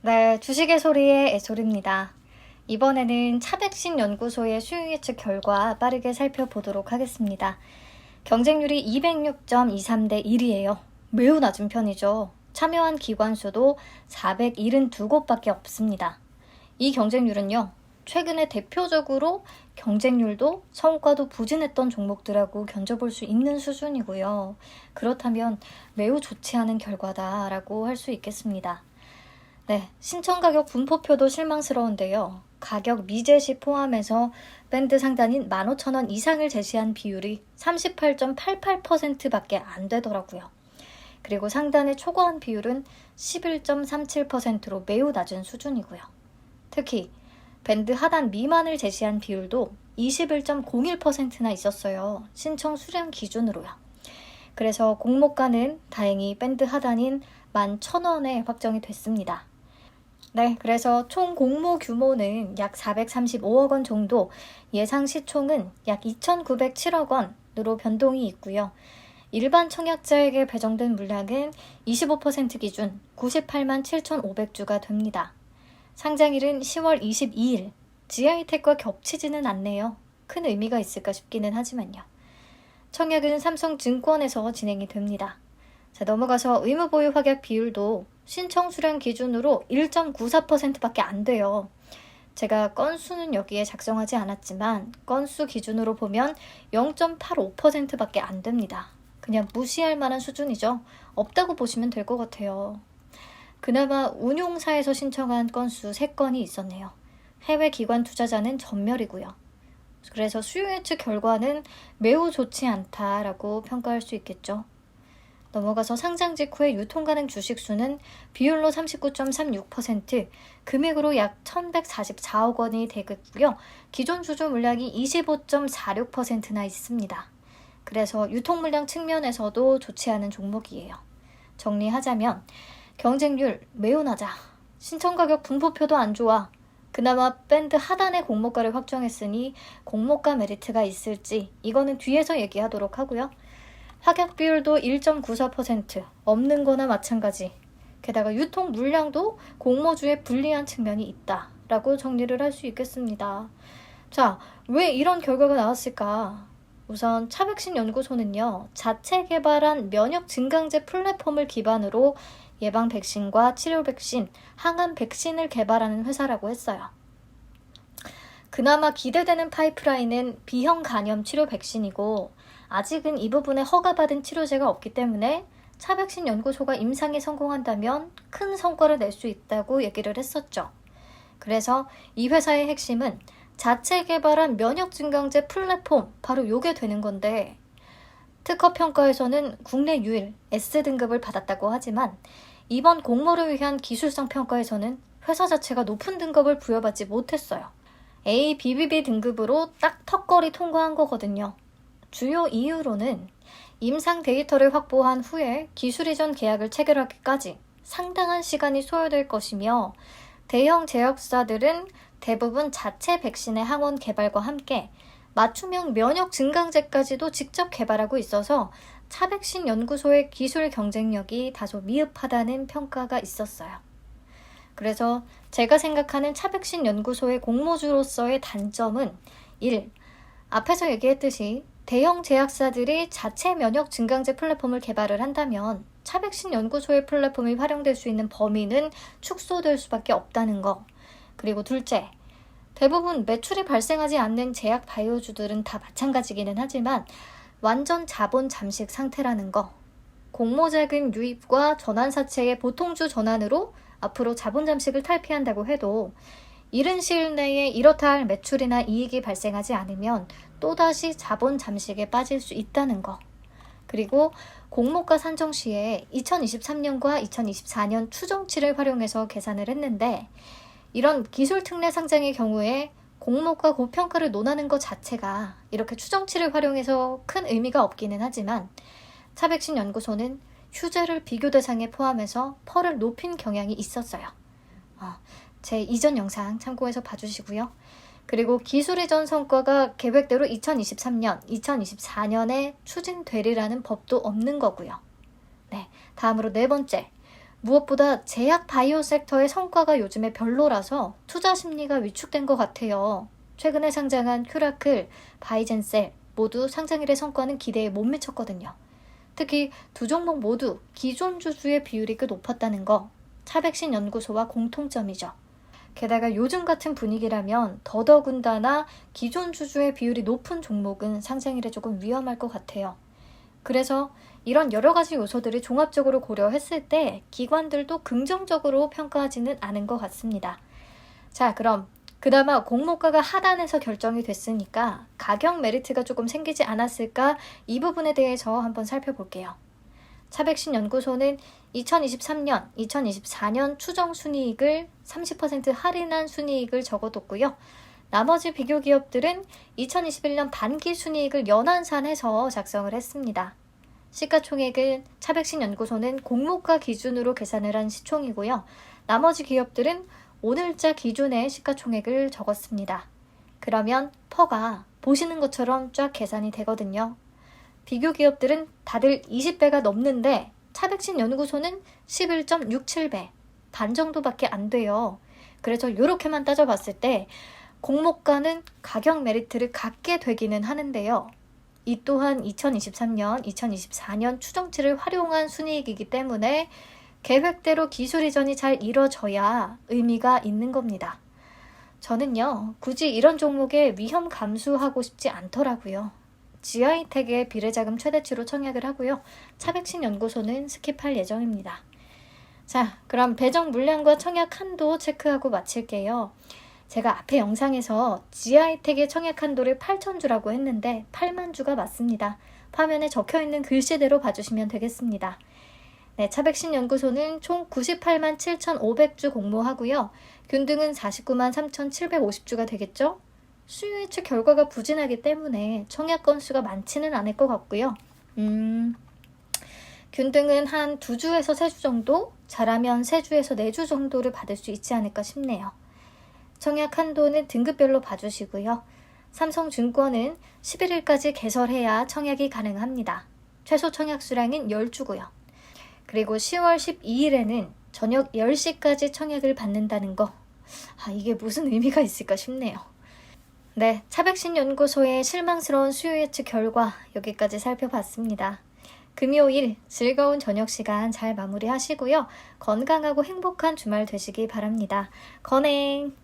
네, 주식의 소리의 애소리입니다. 이번에는 차백신 연구소의 수요 예측 결과 빠르게 살펴보도록 하겠습니다. 경쟁률이 206.23대 1이에요. 매우 낮은 편이죠. 참여한 기관 수도 472곳밖에 없습니다. 이 경쟁률은요, 최근에 대표적으로 경쟁률도 성과도 부진했던 종목들하고 견져볼 수 있는 수준이고요. 그렇다면 매우 좋지 않은 결과다라고 할 수 있겠습니다. 네, 신청 가격 분포표도 실망스러운데요. 가격 미제시 포함해서 밴드 상단인 15,000원 이상을 제시한 비율이 38.88%밖에 안 되더라고요. 그리고 상단의 초과한 비율은 11.37%로 매우 낮은 수준이고요. 특히 밴드 하단 미만을 제시한 비율도 21.01%나 있었어요. 신청 수량 기준으로요. 그래서 공모가는 다행히 밴드 하단인 11,000원에 확정이 됐습니다. 네, 그래서 총 공모 규모는 약 435억 원 정도, 예상 시총은 약 2,907억 원으로 변동이 있고요. 일반 청약자에게 배정된 물량은 25% 기준 98만 7,500주가 됩니다. 상장일은 10월 22일, GI텍과 겹치지는 않네요. 큰 의미가 있을까 싶기는 하지만요. 청약은 삼성증권에서 진행이 됩니다. 자, 넘어가서 의무보유 확약 비율도 신청 수량 기준으로 1.94%밖에 안 돼요. 제가 건수는 여기에 작성하지 않았지만 건수 기준으로 보면 0.85%밖에 안 됩니다. 그냥 무시할 만한 수준이죠. 없다고 보시면 될 것 같아요. 그나마 운용사에서 신청한 건수 3건이 있었네요. 해외 기관 투자자는 전멸이고요. 그래서 수요 예측 결과는 매우 좋지 않다라고 평가할 수 있겠죠. 넘어가서 상장 직후의 유통 가능 주식 수는 비율로 39.36%, 금액으로 약 1,144억 원이 되겠고요. 기존 주주 물량이 25.46%나 있습니다. 그래서 유통 물량 측면에서도 좋지 않은 종목이에요. 정리하자면 경쟁률 매우 낮아. 신청 가격 분포표도 안 좋아. 그나마 밴드 하단의 공모가를 확정했으니 공모가 메리트가 있을지 이거는 뒤에서 얘기하도록 하고요. 확약 비율도 1.94%, 없는 거나 마찬가지. 게다가 유통 물량도 공모주에 불리한 측면이 있다라고 정리를 할 수 있겠습니다. 자, 왜 이런 결과가 나왔을까? 우선 차백신 연구소는요, 자체 개발한 면역 증강제 플랫폼을 기반으로 예방 백신과 치료 백신, 항암 백신을 개발하는 회사라고 했어요. 그나마 기대되는 파이프라인은 B형 간염 치료 백신이고 아직은 이 부분에 허가받은 치료제가 없기 때문에 차백신 연구소가 임상에 성공한다면 큰 성과를 낼 수 있다고 얘기를 했었죠. 그래서 이 회사의 핵심은 자체 개발한 면역 증강제 플랫폼, 바로 요게 되는 건데 특허 평가에서는 국내 유일 S등급을 받았다고 하지만 이번 공모를 위한 기술성 평가에서는 회사 자체가 높은 등급을 부여받지 못했어요. A, BBB 등급으로 딱 턱걸이 통과한 거거든요. 주요 이유로는 임상 데이터를 확보한 후에 기술 이전 계약을 체결하기까지 상당한 시간이 소요될 것이며 대형 제약사들은 대부분 자체 백신의 항원 개발과 함께 맞춤형 면역 증강제까지도 직접 개발하고 있어서 차백신 연구소의 기술 경쟁력이 다소 미흡하다는 평가가 있었어요. 그래서 제가 생각하는 차백신 연구소의 공모주로서의 단점은 1. 앞에서 얘기했듯이 대형 제약사들이 자체 면역 증강제 플랫폼을 개발을 한다면 차백신 연구소의 플랫폼이 활용될 수 있는 범위는 축소될 수밖에 없다는 거. 그리고 둘째, 대부분 매출이 발생하지 않는 제약 바이오주들은 다 마찬가지기는 하지만 완전 자본 잠식 상태라는 거. 공모자금 유입과 전환사채의 보통주 전환으로 앞으로 자본 잠식을 탈피한다고 해도 이른 시일 내에 이렇다 할 매출이나 이익이 발생하지 않으면 또다시 자본 잠식에 빠질 수 있다는 거. 그리고 공모가 산정 시에 2023년과 2024년 추정치를 활용해서 계산을 했는데 이런 기술 특례 상장의 경우에 공모가 고평가를 논하는 것 자체가 이렇게 추정치를 활용해서 큰 의미가 없기는 하지만 차백신 연구소는 휴재를 비교 대상에 포함해서 펄을 높인 경향이 있었어요. 제 이전 영상 참고해서 봐주시고요. 그리고 기술 이전 성과가 계획대로 2023년, 2024년에 추진되리라는 법도 없는 거고요. 네, 다음으로 네 번째, 무엇보다 제약 바이오 섹터의 성과가 요즘에 별로라서 투자 심리가 위축된 것 같아요. 최근에 상장한 큐라클, 바이젠셀 모두 상장일의 성과는 기대에 못 미쳤거든요. 특히 두 종목 모두 기존 주주의 비율이 꽤 높았다는 거 차백신 연구소와 공통점이죠. 게다가 요즘 같은 분위기라면 더더군다나 기존 주주의 비율이 높은 종목은 상장일에 조금 위험할 것 같아요. 그래서 이런 여러 가지 요소들을 종합적으로 고려했을 때 기관들도 긍정적으로 평가하지는 않은 것 같습니다. 자, 그럼 그나마 공모가가 하단에서 결정이 됐으니까 가격 메리트가 조금 생기지 않았을까? 이 부분에 대해서 한번 살펴볼게요. 차백신 연구소는 2023년, 2024년 추정 순이익을 30% 할인한 순이익을 적어뒀고요. 나머지 비교 기업들은 2021년 반기 순이익을 연환산해서 작성을 했습니다. 시가총액은 차백신 연구소는 공모가 기준으로 계산을 한 시총이고요. 나머지 기업들은 오늘자 기준의 시가총액을 적었습니다. 그러면 퍼가 보시는 것처럼 쫙 계산이 되거든요. 비교 기업들은 다들 20배가 넘는데 차백신 연구소는 11.67배, 반 정도밖에 안 돼요. 그래서 이렇게만 따져봤을 때 공모가는 가격 메리트를 갖게 되기는 하는데요. 이 또한 2023년, 2024년 추정치를 활용한 순이익이기 때문에 계획대로 기술 이전이 잘 이뤄져야 의미가 있는 겁니다. 저는요, 굳이 이런 종목에 위험 감수하고 싶지 않더라고요. GI텍의 비례자금 최대치로 청약을 하고요. 차백신 연구소는 스킵할 예정입니다. 자, 그럼 배정 물량과 청약 한도 체크하고 마칠게요. 제가 앞에 영상에서 GI텍의 청약 한도를 8,000주라고 했는데 8만 주가 맞습니다. 화면에 적혀있는 글씨대로 봐주시면 되겠습니다. 네, 차백신 연구소는 총 98만 7,500주 공모하고요. 균등은 49만 3,750주가 되겠죠? 수요 예측 결과가 부진하기 때문에 청약 건수가 많지는 않을 것 같고요. 균등은 한 2주에서 3주 정도, 잘하면 3주에서 4주 정도를 받을 수 있지 않을까 싶네요. 청약 한도는 등급별로 봐주시고요. 삼성증권은 11일까지 개설해야 청약이 가능합니다. 최소 청약 수량은 10주고요. 그리고 10월 12일에는 저녁 10시까지 청약을 받는다는 거, 이게 무슨 의미가 있을까 싶네요. 네, 차백신 연구소의 실망스러운 수요 예측 결과 여기까지 살펴봤습니다. 금요일 즐거운 저녁 시간 잘 마무리하시고요. 건강하고 행복한 주말 되시기 바랍니다. 건행!